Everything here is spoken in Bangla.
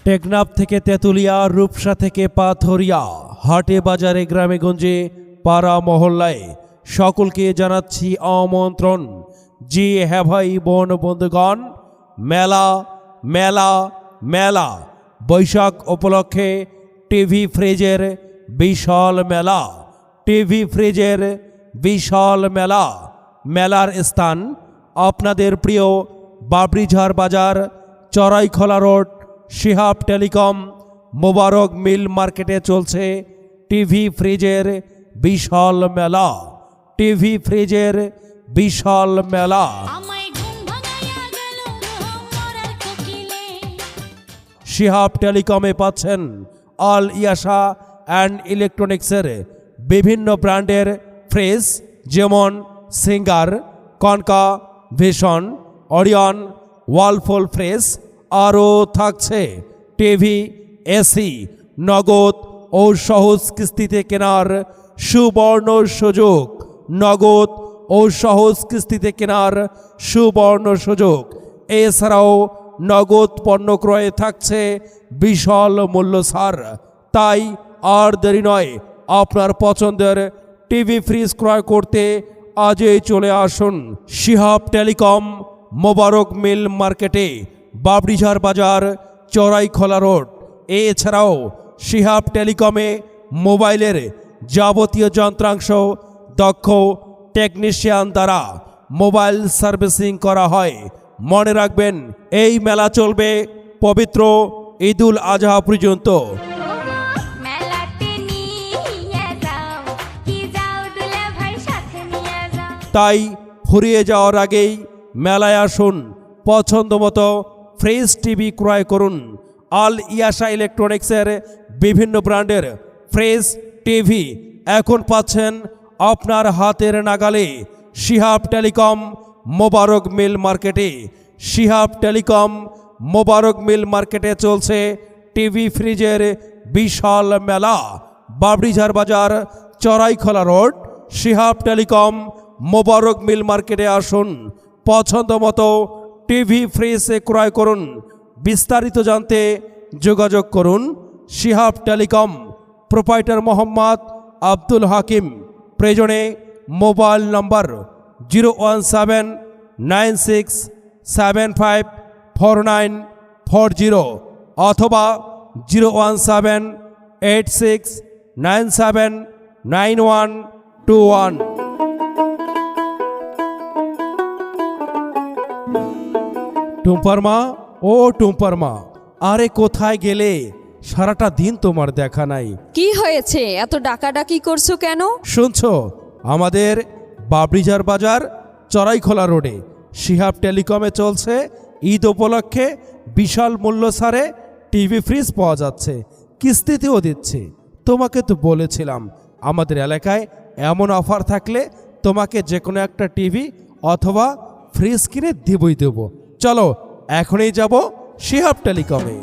টেকনাফ থেকে তেঁতুলিয়া, রূপসা থেকে পাথরিয়া, হাটে বাজারে গ্রামেগঞ্জে পাড়া মহল্লায় সকলকে জানাচ্ছি আমন্ত্রণ। জি হ্যাঁ ভাই বোন বন্ধুগণ, মেলা মেলা মেলা বৈশাখ উপলক্ষে টিভি ফ্রিজের বিশাল মেলা। টিভি ফ্রিজের বিশাল মেলা। মেলার স্থান আপনাদের প্রিয় বাবরিঝার বাজার, চড়াইখোলা রোড, শিহাব টেলিকম, মোবারক মিল মার্কেটে চলছে টিভি ফ্রিজের বিশাল মেলা। টিভি ফ্রিজের বিশাল মেলা। শিহাব টেলিকমে পাচ্ছেন অল ইয়াশা অ্যান্ড ইলেকট্রনিক্সের বিভিন্ন ব্র্যান্ডের ফ্রিজ, যেমন singer, concha, vision, Orion, ওয়ালফুল fridge. আরও থাকছে টিভি, এসি নগদ ও সহজ কিস্তিতে কেনার সুবর্ণ সুযোগ। নগদ ও সহজ কিস্তিতে কেনার সুবর্ণ সুযোগ। এছাড়াও নগদ পণ্য ক্রয়ে থাকছে বিশাল মূল্য ছাড়। তাই আর দেরি নয়, আপনার পছন্দের টিভি ফ্রিজ ক্রয় করতে আজই চলে আসুন শিহাব টেলিকম, মোবারক মিল মার্কেটে, বাবরিঝার বাজার, চড়াইখোলা রোড। এছাড়াও শিহাব টেলিকমে মোবাইলের যাবতীয় যন্ত্রাংশ দক্ষ টেকনিশিয়ান দ্বারা মোবাইল সার্ভিসিং করা হয়। মনে রাখবেন, এই মেলা চলবে পবিত্র ঈদুল আজহা পর্যন্ত। তাই ফুরিয়ে যাওয়ার আগেই মেলায় আসুন, পছন্দ মতো ফ্রিজ টিভি ক্রয় করুন। অল ইয়াশা ইলেকট্রনিক্সের বিভিন্ন ব্র্যান্ডের ফ্রিজ, টিভি এখন পাচ্ছেন আপনার হাতের নাগালে শিহাব টেলিকম, মোবারক মিল মার্কেটে। শিহাব টেলিকম, মোবারক মিল মার্কেটে চলছে টিভি ফ্রিজের বিশাল মেলা। বাবরিঝার বাজার, চড়াইখোলা রোড, শিহাব টেলিকম, মোবারক মিল মার্কেটে আসুন, পছন্দ মতো টিভি ফ্রিজ ক্রয় করুন। বিস্তারিত জানতে যোগাযোগ করুন শিহাব টেলিকম, প্রোপাইটার মোহাম্মদ আব্দুল হাকিম। প্রয়োজনে মোবাইল নম্বর 01796754940 অথবা 01786979121। টুম্পার মা, ও টুম্পার মা, আরে কোথায় গেলে? সারাটা দিন তোমার দেখা নাই। কি হয়েছে, এত ডাকাডাকি করছো কেন? শুনছো, আমাদের বাবরিঝার বাজার, চড়াইখোলা রোডে শিহাব টেলিকমে চলছে ঈদ উপলক্ষে বিশাল মূল্য ছাড়ে টিভি ফ্রিজ পাওয়া যাচ্ছে, কিস্তিতেও দিচ্ছে। তোমাকে তো বলেছিলাম আমাদের এলাকায় এমন অফার থাকলে তোমাকে যে কোনো একটা টিভি অথবা ফ্রিজ কিনে দেবই দেবো। চলো এখনই যাব শিহাব টেলিকমে।